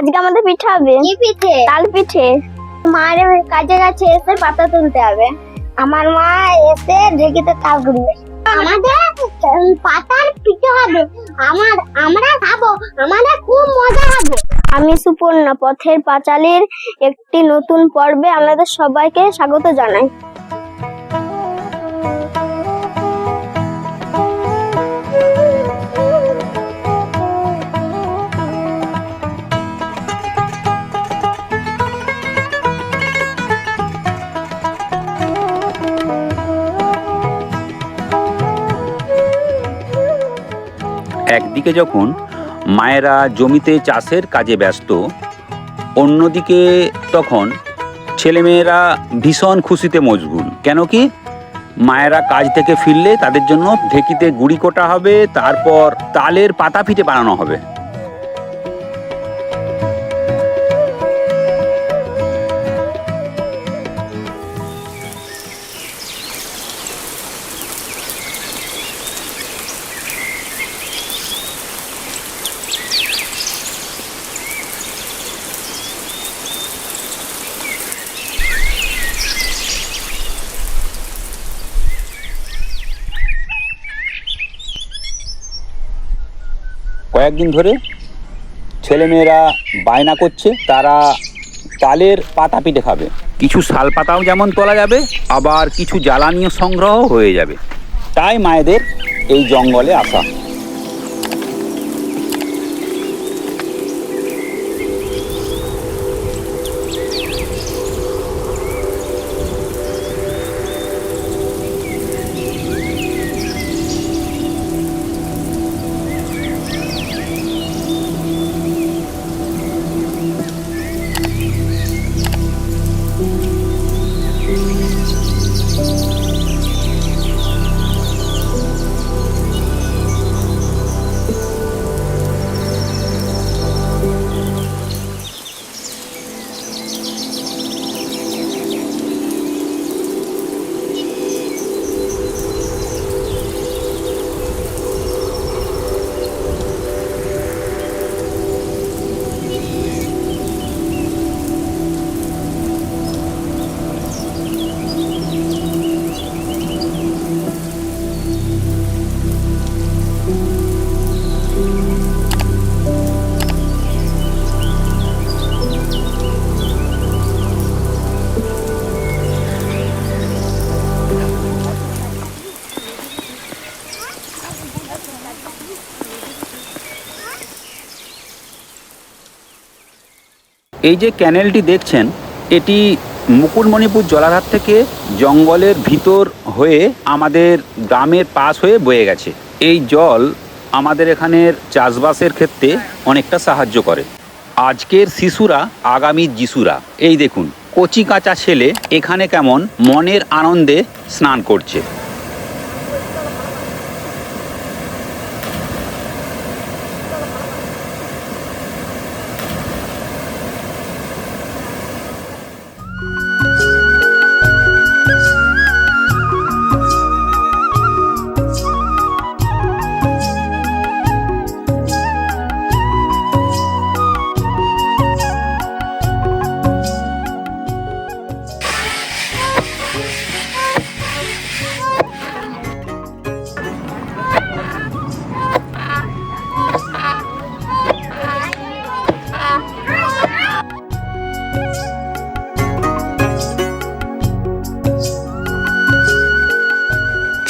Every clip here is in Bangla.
আজকে আমাদের পিঠে হবে। কি পিঠে? তাল পিঠে। মায়ের কাজে কাছে এসে পাতা তুলতে হবে। আমার মা এসে ঢেকিতে তাল করবে। আমাদের পাতার পিঠে হবে। আমরা খাবো। আমাদের খুব মজা হবে। আমি সুপর্ণা, পথের পাঁচালীর একটি নতুন পর্বে আপনাদের সবাইকে স্বাগত জানাই। একদিকে যখন মায়েরা জমিতে চাষের কাজে ব্যস্ত, অন্যদিকে তখন ছেলেমেয়েরা ভীষণ খুশিতে মশগুল। কেন কি, মায়েরা কাজ থেকে ফিরলে তাদের জন্য ঢেকিতে গুড়ি কোটা হবে, তারপর তালের পাতা পিঠে বানানো হবে। কয়েকদিন ধরে ছেলেমেয়েরা বায়না করছে তারা তালের পাতা পিঠে খাবে। কিছু শাল পাতাও যেমন তোলা যাবে, আবার কিছু জ্বালানীয় সংগ্রহ হয়ে যাবে। তাই মায়েদের এই জঙ্গলে আসা। এই যে ক্যানেলটি দেখছেন, এটি মুকুটমণিপুর জলাধার থেকে জঙ্গলের ভিতর হয়ে আমাদের গ্রামের পাশ হয়ে বয়ে গেছে। এই জল আমাদের এখানের চাষবাসের ক্ষেত্রে অনেকটা সাহায্য করে। আজকের শিশুরা আগামী যিশুরা। এই দেখুন, কচি কাঁচা ছেলে এখানে কেমন মনের আনন্দে স্নান করছে।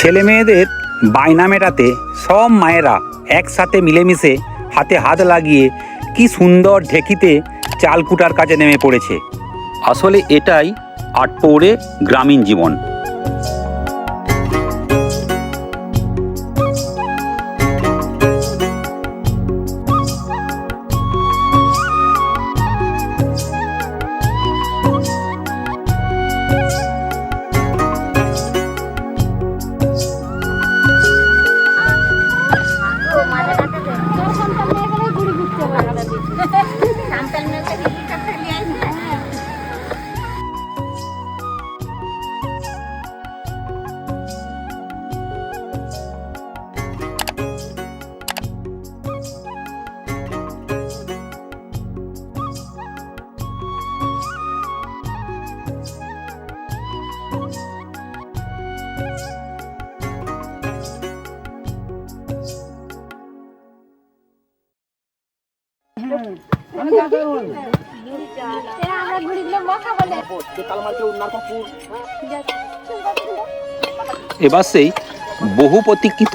ছেলে মেয়েদের বায়না মেটাতে সব মায়েরা একসাথে মিলেমিশে হাতে হাত লাগিয়ে কি সুন্দর ঢেকিতে চাল কুটার কাজে নেমে পড়েছে। আসলে এটাই আটপৌরে গ্রামীণ জীবন। এবার সেই বহু প্রতীক্ষিত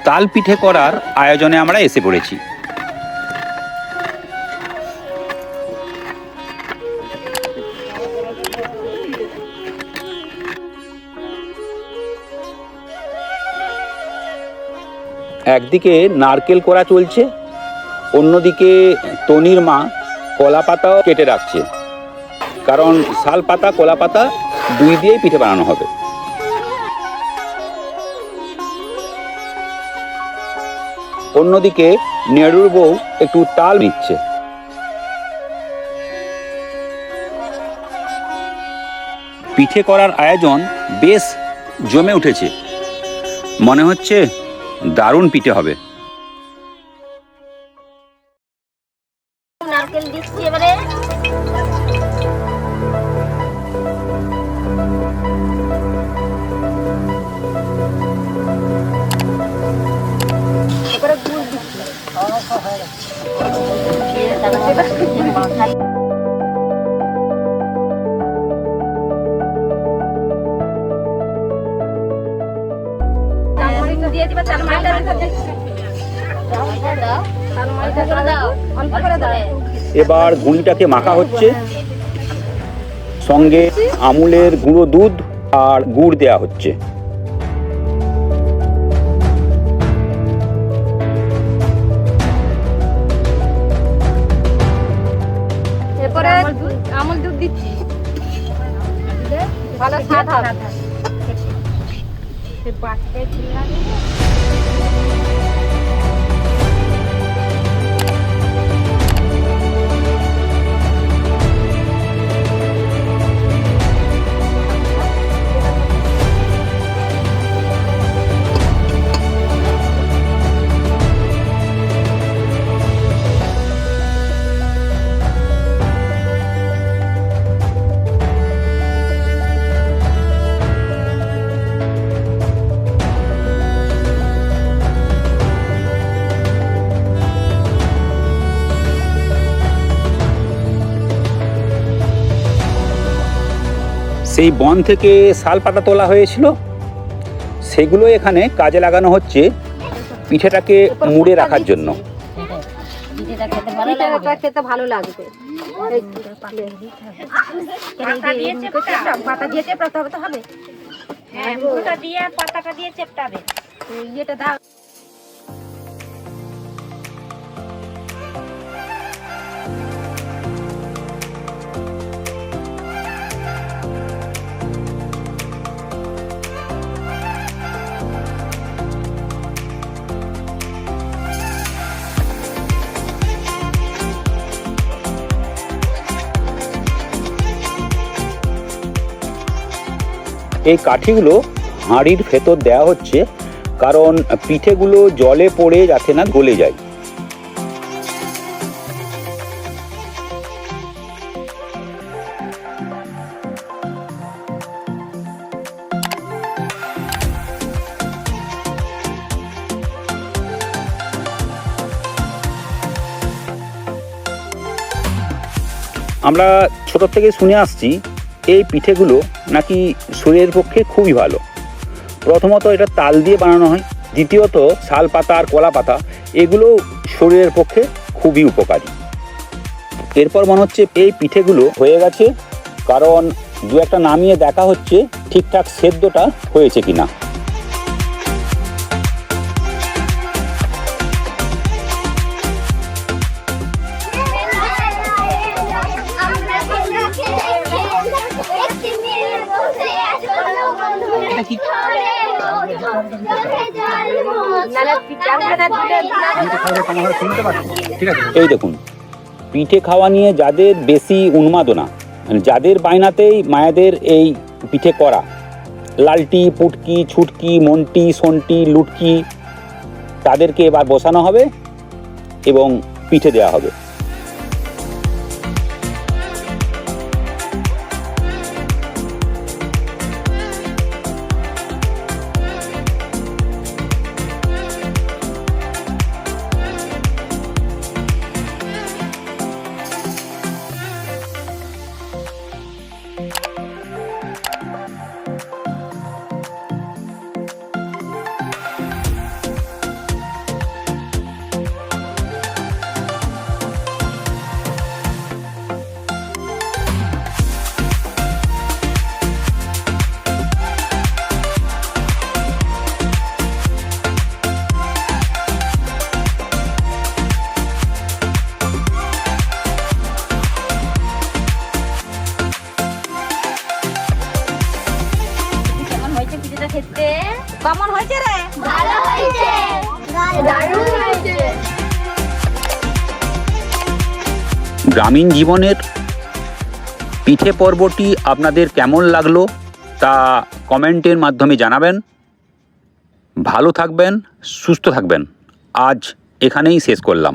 তাল পিঠে করার আয়োজনে আমরা এসে পড়েছি। একদিকে নারকেল কোড়া চলছে, অন্যদিকে তনির মা কলা পাতাও কেটে রাখছে, কারণ শাল পাতা কলা পাতা দুই দিয়েই পিঠে বানানো হবে। অন্যদিকে নেড়ুর বউ একটু তাল নিচ্ছে। পিঠে করার আয়োজন বেশ জমে উঠেছে, মনে হচ্ছে দারুণ পিঠে হবে। নারকেল দিচ্ছি এবারে। এবারে গুড় দিচ্ছি। দিয়ে দিবা তার মাইটা দাও। এবার ঘুনিটাকে মাখা হচ্ছে, সঙ্গে আমুলের গুঁড়ো দুধ আর গুড় দেয়া হচ্ছে। এরপরে আমুল দুধ দিচ্ছি, ভালো স্বাদ হবে। সেই বন থেকে শাল পাতা তোলা হয়েছিল, সেগুলো এখানে কাজে লাগানো হচ্ছে পিঠেটাকে মুড়ে রাখার জন্য। খেতে ভালো লাগবে। পাতা দিয়ে চেপটাতে হবে। হ্যাঁ, মুড়োটা দিয়ে পাতাটা দিয়ে চেপটাবে। এটা দাও। এই কাঠিগুলো হাঁড়ির ভেতর দেওয়া হচ্ছে, কারণ পিঠেগুলো জলে পড়ে যাতে না গলে যায়। আমরা ছোট থেকে শুনে আসছি এই পিঠেগুলো নাকি শরীরের পক্ষে খুবই ভালো। প্রথমত এটা তাল দিয়ে বানানো হয়, দ্বিতীয়ত শাল পাতা আর কলা পাতা এগুলো শরীরের পক্ষে খুবই উপকারী। এরপর মনে হচ্ছে এই পিঠেগুলো হয়ে গেছে, কারণ দু একটা নামিয়ে দেখা হচ্ছে ঠিকঠাক সেদ্ধটা হয়েছে কিনা। এই দেখুন, পিঠে খাওয়া নিয়ে যাদের বেশি উন্মাদনা, যাদের বায়নাতেই মায়েদের এই পিঠে করা, লালটি, পুটকি, ছুটকি, মন্টি, সন্টি, লুটকি, তাদেরকে এবার বসানো হবে এবং পিঠে দেওয়া হবে। কেমন হয়েছে রে? ভালো হয়েছে, দারুণ হয়েছে। গ্রামীণ জীবনের পিঠে পর্বটি আপনাদের কেমন লাগলো তা কমেন্টের মাধ্যমে জানাবেন। ভালো থাকবেন, সুস্থ থাকবেন। আজ এখানেই শেষ করলাম।